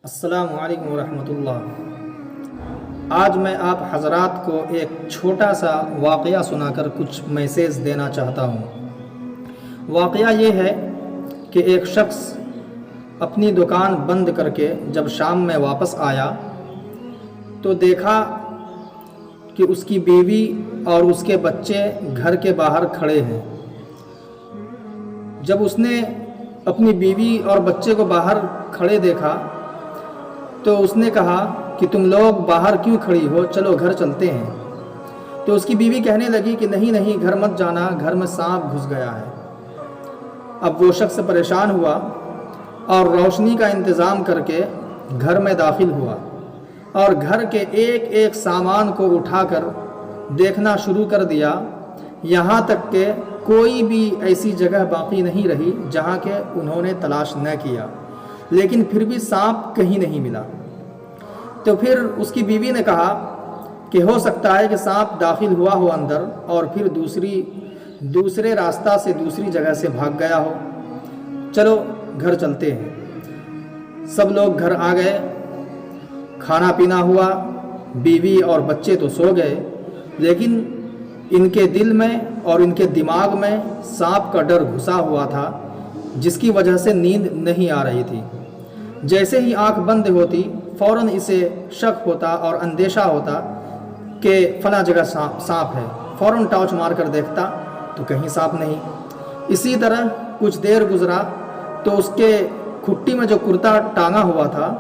السلام علیکم ورحمۃ اللہ۔ آج میں آپ حضرات کو ایک چھوٹا سا واقعہ سنا کر کچھ میسیج دینا چاہتا ہوں۔ واقعہ یہ ہے کہ ایک شخص اپنی دکان بند کر کے جب شام میں واپس آیا تو دیکھا کہ اس کی بیوی اور اس کے بچے گھر کے باہر کھڑے ہیں۔ جب اس نے اپنی بیوی اور بچے کو باہر کھڑے دیکھا تو اس نے کہا کہ تم لوگ باہر کیوں کھڑی ہو، چلو گھر چلتے ہیں۔ تو اس کی بیوی کہنے لگی کہ نہیں گھر مت جانا، گھر میں سانپ گھس گیا ہے۔ اب وہ شخص پریشان ہوا اور روشنی کا انتظام کر کے گھر میں داخل ہوا اور گھر کے ایک ایک سامان کو اٹھا کر دیکھنا شروع کر دیا، یہاں تک کہ کوئی بھی ایسی جگہ باقی نہیں رہی جہاں کہ انہوں نے تلاش نہ کیا، لیکن پھر بھی سانپ کہیں نہیں ملا۔ تو پھر اس کی بیوی نے کہا کہ ہو سکتا ہے کہ سانپ داخل ہوا ہو اندر اور پھر دوسرے راستہ سے دوسری جگہ سے بھاگ گیا ہو، چلو گھر چلتے ہیں۔ سب لوگ گھر آ گئے، کھانا پینا ہوا، بیوی اور بچے تو سو گئے، لیکن ان کے دل میں اور ان کے دماغ میں سانپ کا ڈر گھسا ہوا تھا، جس کی وجہ سے نیند نہیں آ رہی تھی۔ جیسے ہی آنکھ بند ہوتی فوراً اسے شک ہوتا اور اندیشہ ہوتا کہ فلاں جگہ سانپ ہے، فوراً ٹارچ مار کر دیکھتا تو کہیں سانپ نہیں۔ اسی طرح کچھ دیر گزرا تو اس کے کھٹی میں جو کرتا ٹانگا ہوا تھا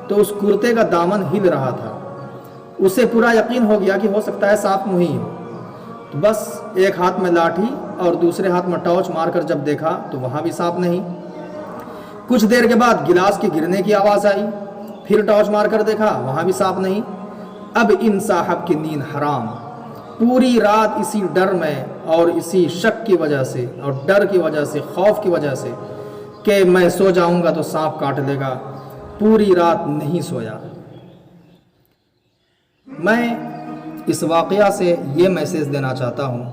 تو اس کرتے کا دامن ہل رہا تھا۔ اسے پورا یقین ہو گیا کہ ہو سکتا ہے سانپ وہی ہو، تو بس ایک ہاتھ میں لاٹھی اور دوسرے ہاتھ میں ٹارچ مار کر جب دیکھا تو وہاں بھی سانپ نہیں۔ کچھ دیر کے بعد گلاس کے گرنے کی آواز آئی، پھر ٹارچ مار کر دیکھا وہاں بھی سانپ نہیں۔ اب ان صاحب کی نیند حرام، پوری رات اسی ڈر میں اور اسی شک کی وجہ سے اور ڈر کی وجہ سے، خوف کی وجہ سے کہ میں سو جاؤں گا تو سانپ کاٹ لے گا، پوری رات نہیں سویا۔ میں اس واقعہ سے یہ میسیج دینا چاہتا ہوں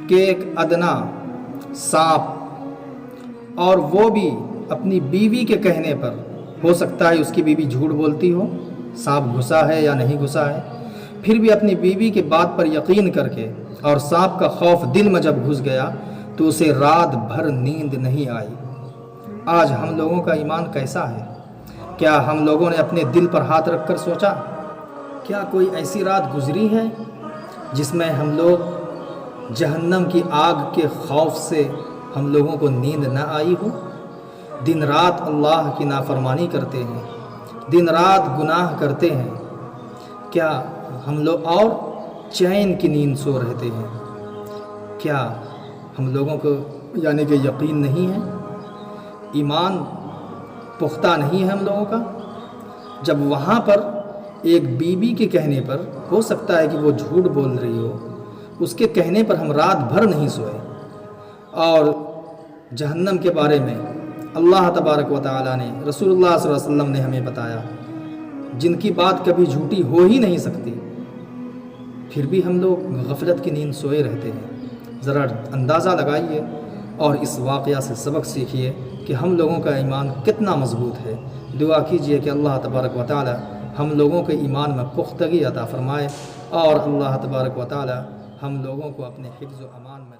کہ ایک ادنا سانپ، اور وہ بھی اپنی بیوی کے کہنے پر، ہو سکتا ہے اس کی بیوی جھوٹ بولتی ہو، سانپ گھسا ہے یا نہیں گھسا ہے، پھر بھی اپنی بیوی کے بات پر یقین کر کے اور سانپ کا خوف دل میں جب گھس گیا تو اسے رات بھر نیند نہیں آئی۔ آج ہم لوگوں کا ایمان کیسا ہے؟ کیا ہم لوگوں نے اپنے دل پر ہاتھ رکھ کر سوچا؟ کیا کوئی ایسی رات گزری ہے جس میں ہم لوگ جہنم کی آگ کے خوف سے ہم لوگوں کو نیند نہ آئی ہو؟ دن رات اللہ کی نافرمانی کرتے ہیں، دن رات گناہ کرتے ہیں، کیا ہم لوگ اور چین کی نیند سو رہتے ہیں؟ کیا ہم لوگوں کو یعنی کہ یقین نہیں ہے، ایمان پختہ نہیں ہے ہم لوگوں کا؟ جب وہاں پر ایک بیوی کے کہنے پر، ہو سکتا ہے کہ وہ جھوٹ بول رہی ہو، اس کے کہنے پر ہم رات بھر نہیں سوئے، اور جہنم کے بارے میں اللہ تبارک و تعالیٰ نے، رسول اللہ صلی اللہ علیہ وسلم نے ہمیں بتایا، جن کی بات کبھی جھوٹی ہو ہی نہیں سکتی، پھر بھی ہم لوگ غفلت کی نیند سوئے رہتے ہیں۔ ذرا اندازہ لگائیے اور اس واقعہ سے سبق سیکھیے کہ ہم لوگوں کا ایمان کتنا مضبوط ہے۔ دعا کیجئے کہ اللہ تبارک و تعالیٰ ہم لوگوں کے ایمان میں پختگی عطا فرمائے، اور اللہ تبارک و تعالیٰ ہم لوگوں کو اپنے حفظ و امان میں